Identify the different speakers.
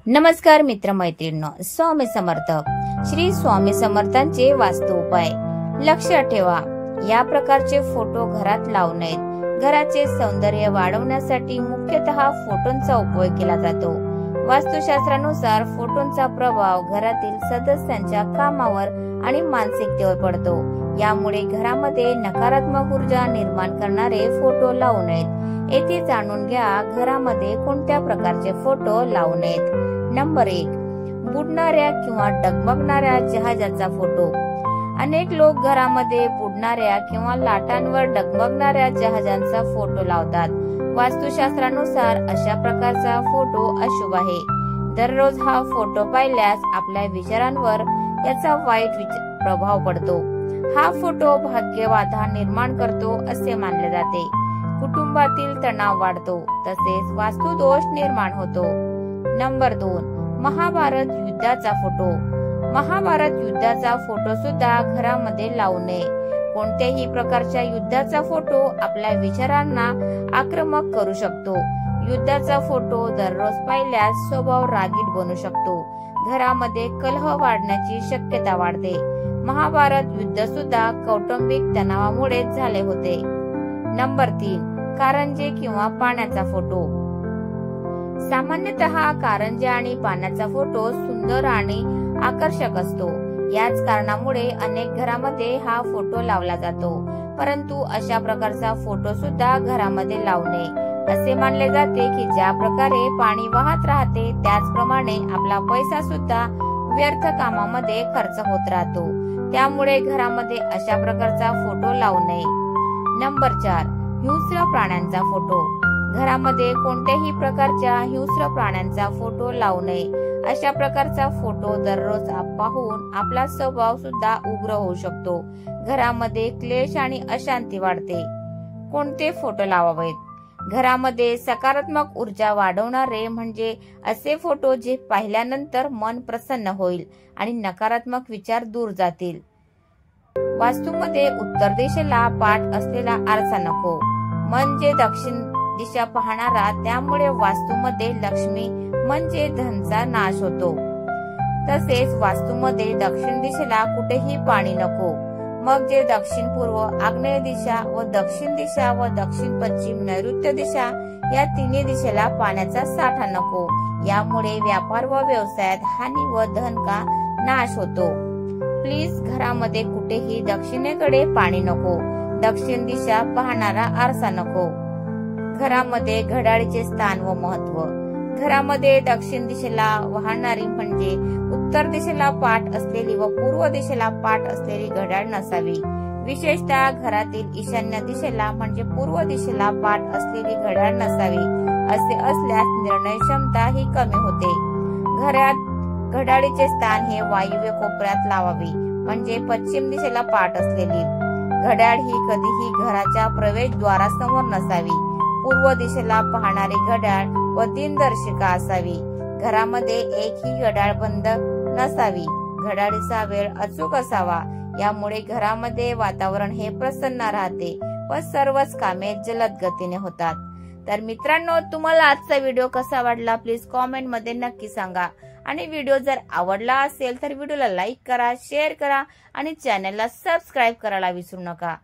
Speaker 1: नमस्कार मित्रमैत्रिणींनो, स्वामी समर्थ. श्री स्वामी समर्थांचे वास्तु उपाय. लक्षात ठेवा, या प्रकारचे फोटो घरात लावू नयेत. घराचे सौंदर्य वाढवण्यासाठी मुख्यतः फोटोंचा उपयोग केला जातो. वास्तुशास्त्रानुसार फोटोंचा प्रभाव घरातील सदस्यांच्या कामावर आणि मानसिकतेवर पडतो. यामुळे घरामध्ये नकारात्मक ऊर्जा निर्माण करणारे फोटो लावू नयेत. येथे जाणून घ्या, घरामध्ये कोणत्या प्रकारचे फोटो लावू नयेत. नंबर 1, बुडणाऱ्या किंवा डगमगणाऱ्या जहाजाचा फोटो. अनेक लोक घरामध्ये बुडणाऱ्या किंवा लाटांवर डगमगणाऱ्या जहाजांचा फोटो लावतात. वास्तुशास्त्रानुसार अशा प्रकारचा फोटो अशुभ आहे. दररोज हा फोटो पाहिल्यास आपल्या विचारांवर याचा वाईट प्रभाव पडतो. हा फोटो भाग्यबाधा निर्माण करतो असे मानले जाते. कुटुंबातील तणाव वाढतो, तसेच वास्तुदोष निर्माण होतो. नंबर 2, महाभारत युद्धाचा फोटो. महाभारत युद्धाचा फोटो सुद्धा घरामध्ये लावू नये. कोणत्याही प्रकारच्या युद्धाचा फोटो आपल्या विचारांना आक्रमक करू शकतो. युद्धाचा फोटो दररोज पाहिल्यास स्वभाव रागीट बनू शकतो. घरामध्ये कलह वाढण्याची शक्यता वाढते. महाभारत युद्ध सुद्धा कौटुंबिक तणावामुळे झाले होते. नंबर 3, कारंजे किंवा पाण्याचा फोटो. सामान्यतः कारंजे आणि पाण्याचा फोटो सुंदर आणि आकर्षक असतो. याच कारणामुळे अनेक घरामध्ये हा फोटो लावला जातो. परंतु अशा प्रकारचा फोटो सुद्धा घरामध्ये लावू नये. असे मानले जाते की ज्या प्रकारे पाणी वाहत राहते, त्याचप्रमाणे आपला पैसा सुद्धा व्यर्थ कामामध्ये खर्च होत राहतो. त्यामुळे घरामध्ये अशा प्रकारचा फोटो लावू नये. नंबर 4, हिंस्र प्राण्यांचा फोटो. घरामध्ये कोणत्याही प्रकारच्या हिंस्र प्राण्यांचा फोटो लावू नये. अशा प्रकारचा फोटो दररोज पाहून आपला स्वभाव सुद्धा उग्र होऊ शकतो. घरामध्ये क्लेश आणि अशांती वाढते. कोणते फोटो लावावेत? घरामध्ये सकारात्मक ऊर्जा वाढवणारे म्हणजे असे फोटो जे पाहिल्यानंतर मन प्रसन्न होईल आणि नकारात्मक विचार दूर जातील. वास्तूमध्ये उत्तर दिशेला पाठ असलेला आरसा नको, म्हणजे दक्षिण दिशा पाहणारा. त्यामुळे वास्तूमध्ये लक्ष्मी म्हणजे धनचा नाश होतो. तसेच वास्तूमध्ये दक्षिण दिशेला कुठेही पाणी नको. मग जे दक्षिण पूर्व, आग्नेय दिशा व दक्षिण दिशा व दक्षिण पश्चिम, नैऋत्य दिशा या तिन्ही दिशेला पाण्याचा साठा नको. यामुळे व्यापार व व्यवसायात हानी व धन का नाश होतो. प्लीज घरामध्ये कुठेही दक्षिणेकडे पाणी नको. दक्षिण दिशा पाहणारा आरसा नको. घरामध्ये घड्याळीचे स्थान व महत्व. घरामध्ये दक्षिण दिशेला वाहणारी म्हणजे उत्तर दिशेला पाठ असलेली व पूर्व दिशेला पाठ असलेली घड्याळ नसावी. विशेषतः घरातील ईशान्य दिशेला म्हणजे पूर्व दिशेला पाठ असलेली घड्याळ नसावी. असे असल्यास निर्णय क्षमता ही कमी होते. घरात घड्याळीचे स्थान हे वायव्य कोपऱ्यात लावावे, म्हणजे पश्चिम दिशेला पाठ असलेली. घड्याळ ही कधीही घराच्या प्रवेशद्वारासमोर नसावी. पूर्व दिशेला पाहणारी घड्याळ व दिनदर्शिका असावी. घरामध्ये एकही घड्याळ बंद नसावी. घड्याळीचा वेळ अचूक असावा. यामुळे घरामध्ये वातावरण हे प्रसन्न राहते व सर्वच कामे जलद गतीने होतात. तर मित्रांनो, तुम्हाला आजचा व्हिडिओ कसा वाटला प्लीज कॉमेंट मध्ये नक्की सांगा. आणि व्हिडिओ जर आवडला असेल तर व्हिडिओला लाईक करा, शेअर करा आणि चॅनलला सबस्क्राईब करायला विसरू नका.